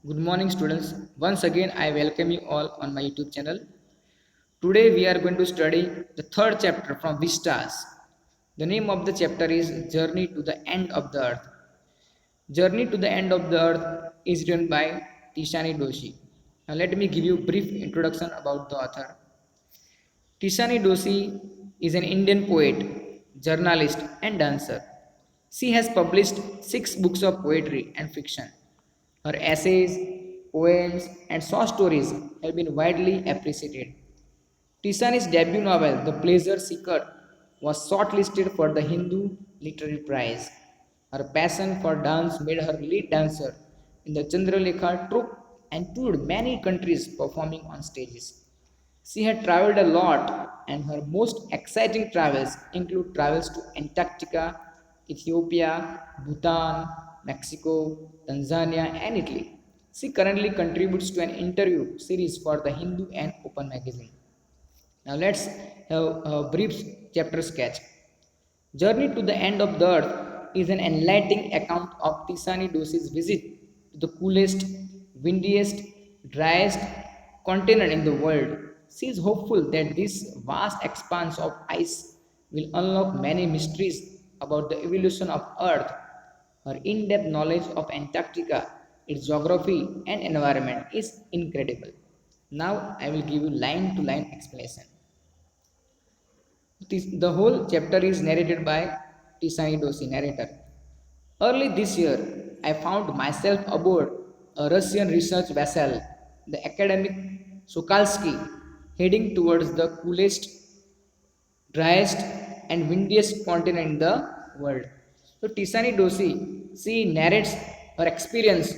Good morning, students. Once again, I welcome you all on my YouTube channel. Today, we are going to study the third chapter from Vistas. The name of the chapter is Journey to the End of the Earth. Journey to the End of the Earth is written by Tishani Doshi. Now, let me give you a brief introduction about the author. Tishani Doshi is an Indian poet, journalist, and dancer. She has published 6 books of poetry and fiction. Her essays, poems, and short stories have been widely appreciated. Tishani's debut novel, The Pleasure Seeker, was shortlisted for the Hindu Literary Prize. Her passion for dance made her lead dancer in the Chandralekha troupe and toured many countries performing on stages. She had traveled a lot, and her most exciting travels include travels to Antarctica, Ethiopia, Bhutan, Mexico, Tanzania, and Italy. She currently contributes to an interview series for the Hindu and Open magazine. Now let's have a brief chapter sketch. Journey to the End of the Earth is an enlightening account of Tisani Doshi's visit to the coolest, windiest, driest continent in the world. She is hopeful that this vast expanse of ice will unlock many mysteries about the evolution of Earth. Her in depth knowledge of Antarctica, its geography, and environment is incredible. Now I will give you line to line explanation. The whole chapter is narrated by Tisani Doshi, narrator. Early this year, I found myself aboard a Russian research vessel, the academic Sokalsky, heading towards the coolest, driest, and windiest continent in the world. So Tisani Doshi, she narrates her experience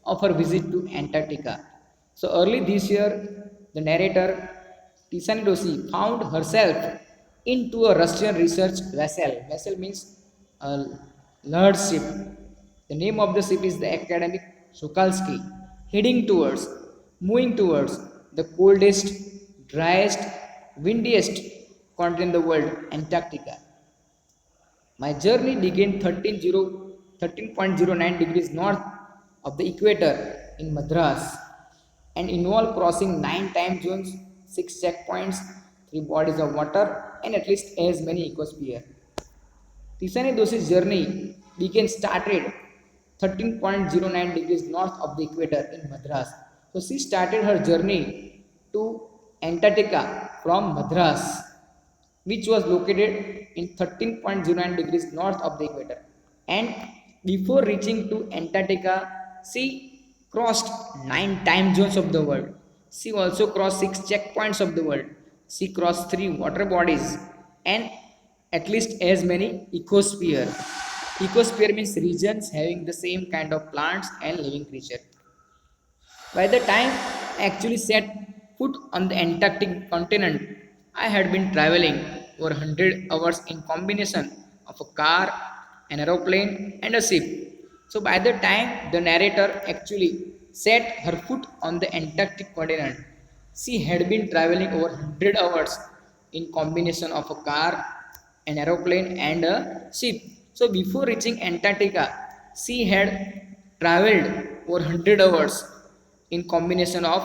of her visit to Antarctica. So early this year, the narrator Tisani Doshi found herself into a Russian research vessel. Vessel means a large ship. The name of the ship is the academic Sokalsky, heading towards, moving towards the coldest, driest, windiest continent in the world, Antarctica. My journey began 13.09 degrees north of the equator in Madras and involved crossing 9 time zones, 6 checkpoints, 3 bodies of water, and at least as many ecospheres. Tisani Doshi's journey started 13.09 degrees north of the equator in Madras. So she started her journey to Antarctica from Madras, which was located in 13.09 degrees north of the equator. And before reaching to Antarctica, she crossed 9 time zones of the world. She also crossed 6 checkpoints of the world. She crossed 3 water bodies and at least as many ecosphere. Ecosphere means regions having the same kind of plants and living creature. By the time I actually set foot on the Antarctic continent, I had been traveling over 100 hours in combination of a car, an aeroplane, and a ship. So by the time the narrator actually set her foot on the Antarctic continent, she had been traveling over 100 hours in combination of a car, an aeroplane, and a ship. So before reaching Antarctica, she had traveled over 100 hours in combination of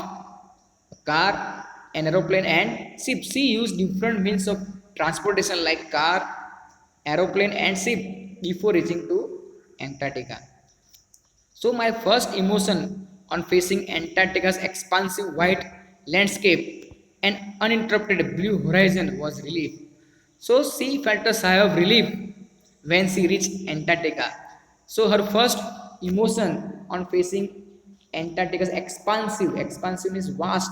a car, an aeroplane, and ship. She used different means of transportation like car, aeroplane, and ship before reaching to Antarctica. So my first emotion on facing Antarctica's expansive white landscape and uninterrupted blue horizon was relief. So she felt a sigh of relief when she reached Antarctica. So her first emotion on facing Antarctica's expansive means vast,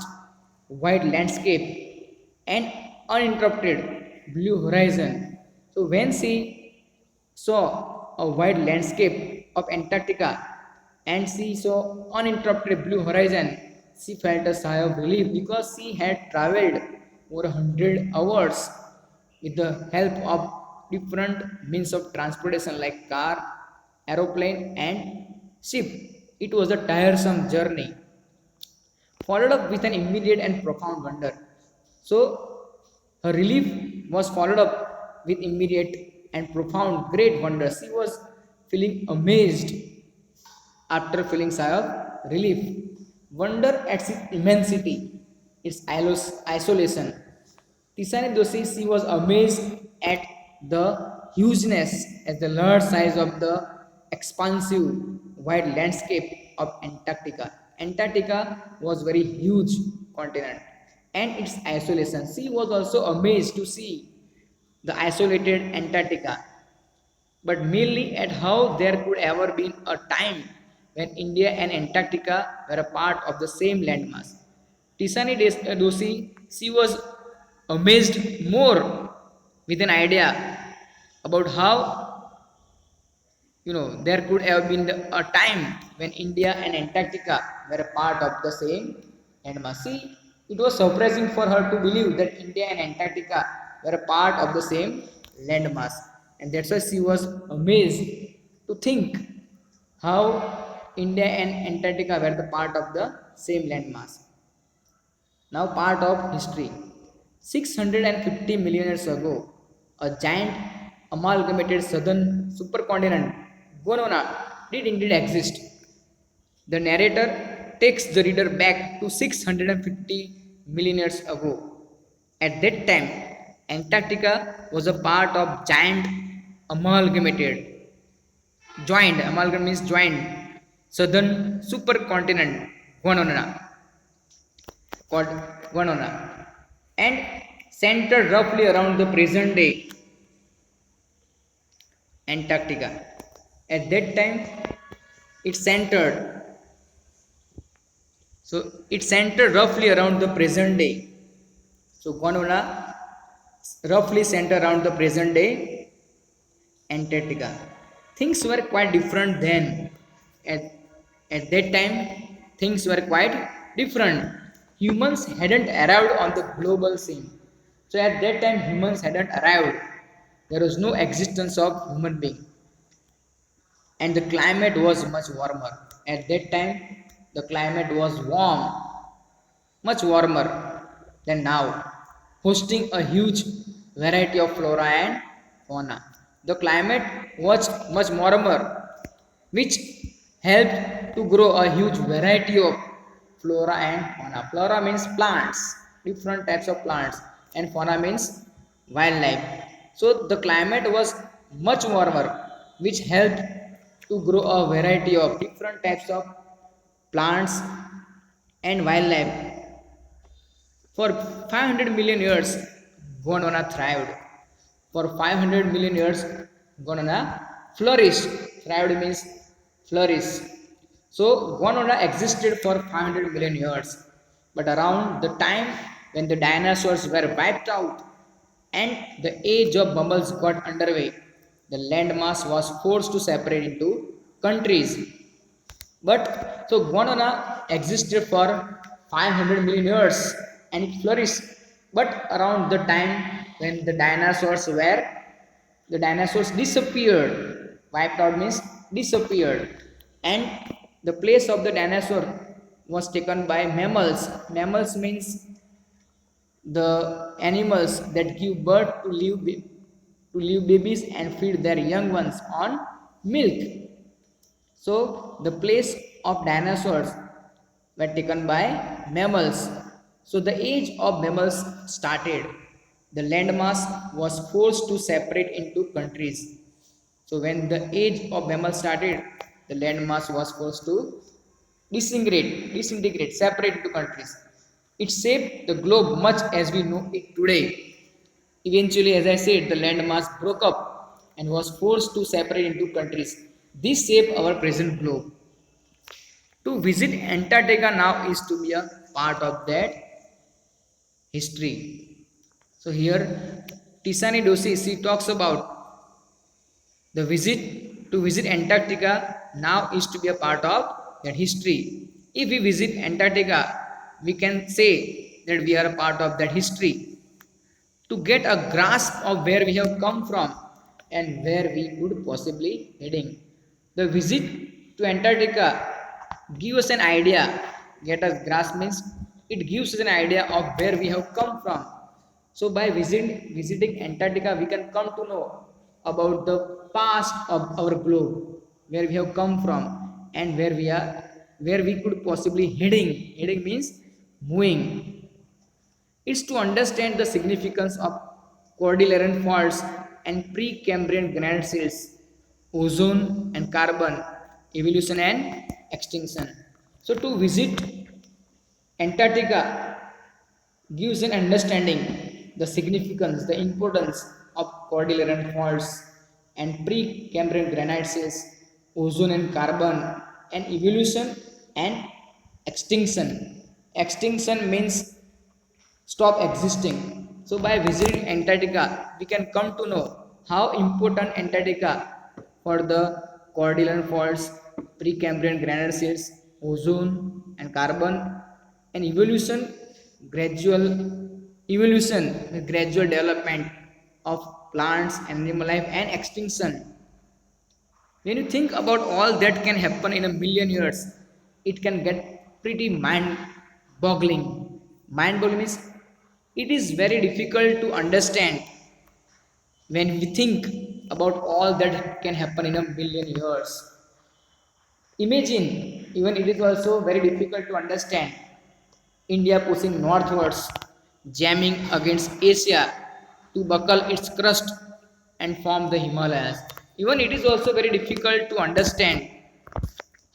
wide landscape and uninterrupted blue horizon. So when she saw a wide landscape of Antarctica and she saw uninterrupted blue horizon, she felt a sigh of relief because she had traveled over 100 hours with the help of different means of transportation like car, aeroplane, and ship. It was a tiresome journey, followed up with an immediate and profound wonder. So, her relief was followed up with immediate and profound great wonder. She was feeling amazed after feeling sigh of relief, wonder at its immensity, its isolation. Tisani Doshi, she was amazed at the hugeness, at the large size of the expansive wide landscape of Antarctica. Antarctica was very huge continent and its isolation. She was also amazed to see the isolated Antarctica, but merely at how there could ever been a time when India and Antarctica were a part of the same landmass. Tisani Doshi, she was amazed more with an idea about how there could have been a time when India and Antarctica were a part of the same landmass. See, it was surprising for her to believe that India and Antarctica were a part of the same landmass, and that's why she was amazed to think how India and Antarctica were the part of the same landmass. Now, part of history. 650 million years ago, a giant amalgamated southern supercontinent, Gondwana, did indeed exist. The narrator takes the reader back to 650 million years ago. At that time, Antarctica was a part of giant amalgamated, amalgam means joined, southern supercontinent, Gondwana called Gondwana, and centered roughly around the present day Antarctica. At that time, it centered it centered roughly around the present day. So Gondwana roughly centered around the present day Antarctica. Things were quite different then. At, at that time, things were quite different. Humans hadn't arrived on the global scene. So at that time, humans hadn't arrived. There was no existence of human being. And the climate was much warmer. At that time, the climate was warm, much warmer than now, hosting a huge variety of flora and fauna. The climate was much warmer, which helped to grow a huge variety of flora and fauna. Flora means plants, different types of plants, and fauna means wildlife. So the climate was much warmer, which helped to grow a variety of different types of plants and wildlife. For 500 million years, Gondwana thrived. For 500 million years, Gondwana flourished. Thrived means flourish. So Gondwana existed for 500 million years. But around the time when the dinosaurs were wiped out and the age of mammals got underway, the landmass was forced to separate into countries. But so Gondwana existed for 500 million years and it flourished. But around the time when the dinosaurs disappeared. Wiped out means disappeared, and the place of the dinosaur was taken by mammals. Mammals means the animals that give birth to live babies and feed their young ones on milk. So the place of dinosaurs were taken by mammals. So the age of mammals started. The landmass was forced to separate into countries. So when the age of mammals started, the landmass was forced to disintegrate, separate into countries. It shaped the globe much as we know it today. Eventually, as I said, the landmass broke up and was forced to separate into countries. This shaped our present globe. To visit Antarctica now is to be a part of that history. So here, Tisani Doshi, she talks about the visit Antarctica now is to be a part of that history. If we visit Antarctica, we can say that we are a part of that history. To get a grasp of where we have come from and where we could possibly heading. The visit to Antarctica gives us an idea. Get a grasp means it gives us an idea of where we have come from. So by visiting Antarctica, we can come to know about the past of our globe, where we have come from and where we are where we could possibly heading. Heading means moving. It's to understand the significance of Cordilleran faults and Precambrian granite seals, ozone and carbon, evolution and extinction. So to visit Antarctica gives an understanding the significance, the importance of Cordilleran faults and Precambrian granite seals, ozone and carbon, and evolution and extinction. Extinction means stop existing. So by visiting Antarctica, we can come to know how important Antarctica for the Cordilleran faults, Precambrian granite seals, ozone and carbon, and gradual gradual development of plants, animal life, and extinction. When you think about all that can happen in a million years, it can get pretty mind boggling. Mind boggling means it is very difficult to understand when we think about all that can happen in a million years. Imagine, even it is also very difficult to understand India pushing northwards, jamming against Asia to buckle its crust and form the Himalayas. Even it is also very difficult to understand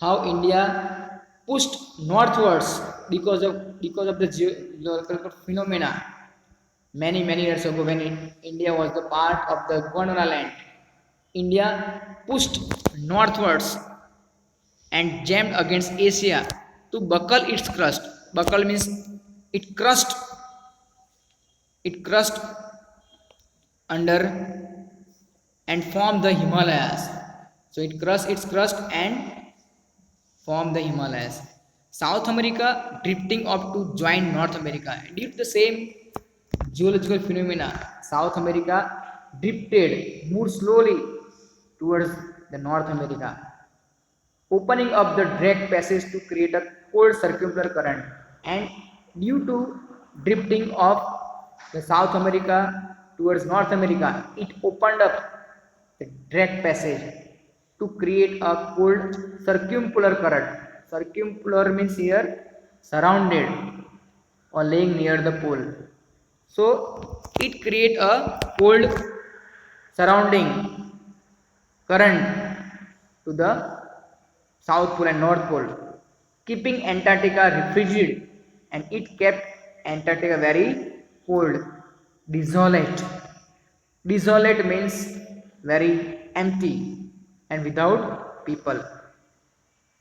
how India pushed northwards because of the geological phenomena many years ago when India was the part of the Gondwana land. India pushed northwards and jammed against Asia to buckle its crust. Buckle means it crushed it crushed under and formed the Himalayas. So it crushed its crust and formed the Himalayas. South America drifting up to join North America. Due to the same geological phenomena, South America drifted, moved slowly towards the North America, opening up the Drake passage to create a cold circular current. And due to drifting of the South America towards North America, it opened up the Drake passage to create a cold circumpolar current. Circumpolar means here surrounded or laying near the pole. So it create a cold surrounding current to the South Pole and North Pole, keeping Antarctica frigid, and it kept Antarctica very cold, desolate. Desolate means very empty and without people,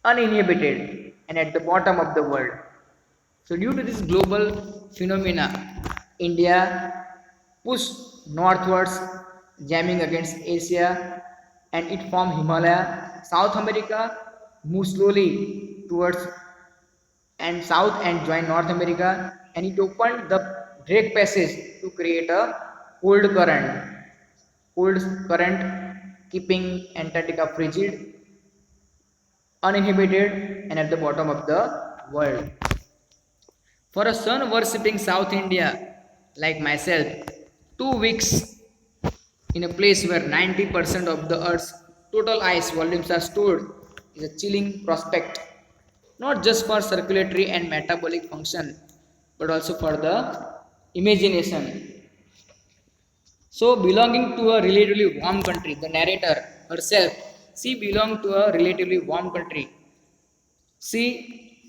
uninhabited, and at the bottom of the world. So, due to this global phenomena, India pushed northwards, jamming against Asia, and it formed Himalaya. South America moved slowly towards and south and joined North America, and it opened the Drake Passage to create a cold current, keeping Antarctica frigid, uninhabited, and at the bottom of the world. For a sun worshipping South India like myself, 2 weeks in a place where 90% of the Earth's total ice volumes are stored is a chilling prospect, not just for circulatory and metabolic function, but also for the imagination. So, belonging to a relatively warm country, the narrator herself, she belonged to a relatively warm country. She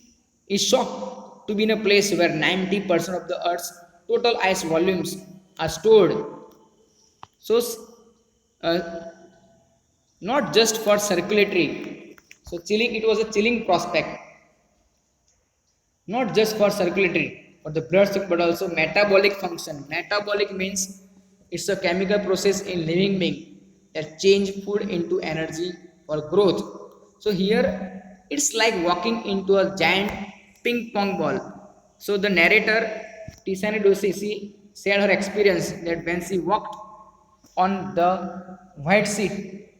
is shocked to be in a place where 90% of the Earth's total ice volumes are stored. So, uh, not just for circulatory. So, chilling, it was a chilling prospect, not just for circulatory, for the blood, but also metabolic function. Metabolic means it's a chemical process in living being that change food into energy for growth. So here it's like walking into a giant ping pong ball. So the narrator Tisani Doshi, she shared her experience that when she walked on the white sea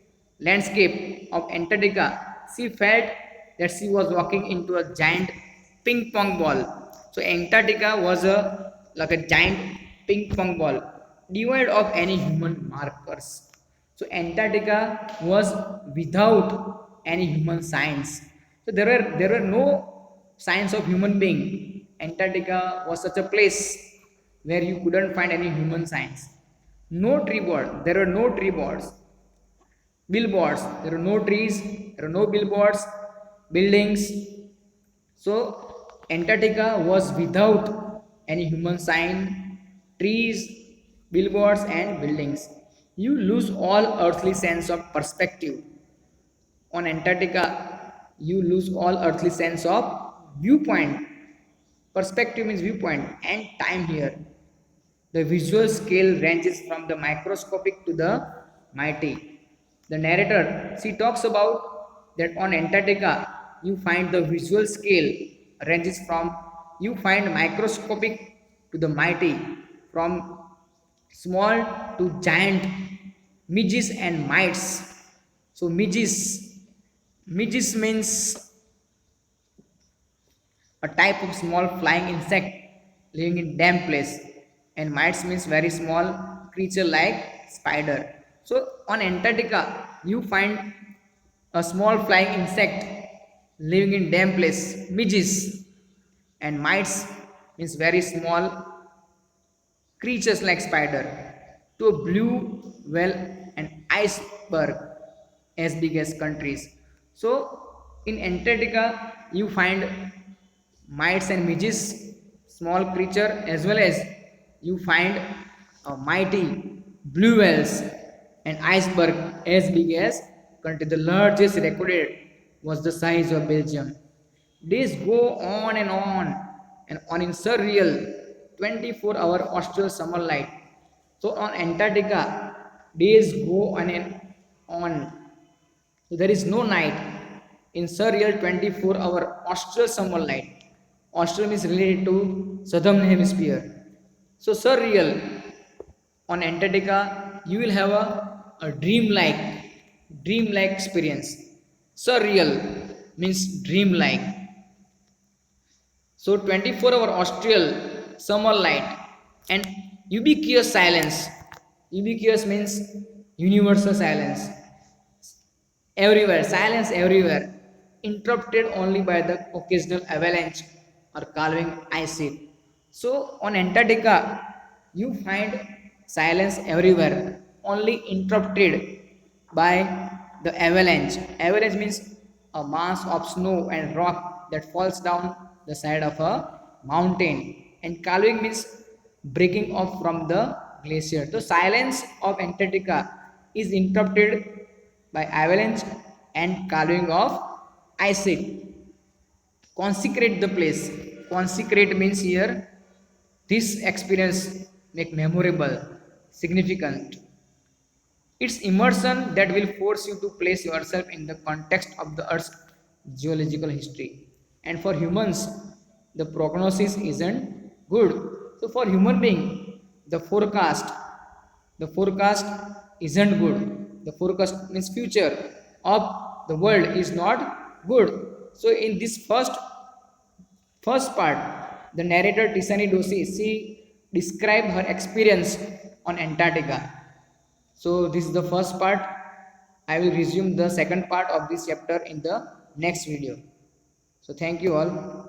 landscape of Antarctica, she felt that she was walking into a giant ping pong ball. So Antarctica was a like a giant ping pong ball, devoid of any human markers. So Antarctica was without any human signs. So there were no signs of human being. Antarctica was such a place where you couldn't find any human signs. No tree board. There were no tree boards. Billboards. There were no trees. There were no billboards. Buildings. So Antarctica was without any human sign, trees, billboards, and buildings. You lose all earthly sense of perspective. On Antarctica, you lose all earthly sense of viewpoint. Perspective means viewpoint and time here. The visual scale ranges from the microscopic to the mighty. The narrator, she talks about that on Antarctica, you find the visual scale ranges from you find microscopic to the mighty, from small to giant midges and mites. So midges means a type of small flying insect living in damp place, and mites means very small creature like spider. So on Antarctica you find a small flying insect living in damp place, midges, and mites means very small creatures like spider. To a blue whale and iceberg as big as countries. So in Antarctica you find mites and midges, small creature, as well as you find a mighty blue whales and iceberg as big as country. The largest recorded was the size of Belgium. Days go and on in surreal 24-hour austral summer light. So on Antarctica, days go on and on. So there is no night in surreal 24-hour austral summer light. Austral is related to southern hemisphere. So surreal on Antarctica, you will have a dreamlike experience. Surreal means dreamlike. So 24-hour austral summer light and ubiquitous silence. Ubiquitous means universal silence. Everywhere, silence everywhere, interrupted only by the occasional avalanche or calving ice sheet. So on Antarctica, you find silence everywhere, only interrupted by the avalanche. Avalanche means a mass of snow and rock that falls down the side of a mountain. And calving means breaking off from the glacier. The silence of Antarctica is interrupted by avalanche and calving of ice sheet. Consecrate the place. Consecrate means here this experience make memorable, significant. It's immersion that will force you to place yourself in the context of the earth's geological history. And for humans the prognosis isn't good. So for human being the forecast isn't good. The forecast means future of the world is not good. So in this first part, the narrator Tisani Doshi, she described her experience on Antarctica. So this is the first part. I will resume the second part of this chapter in the next video. So thank you all.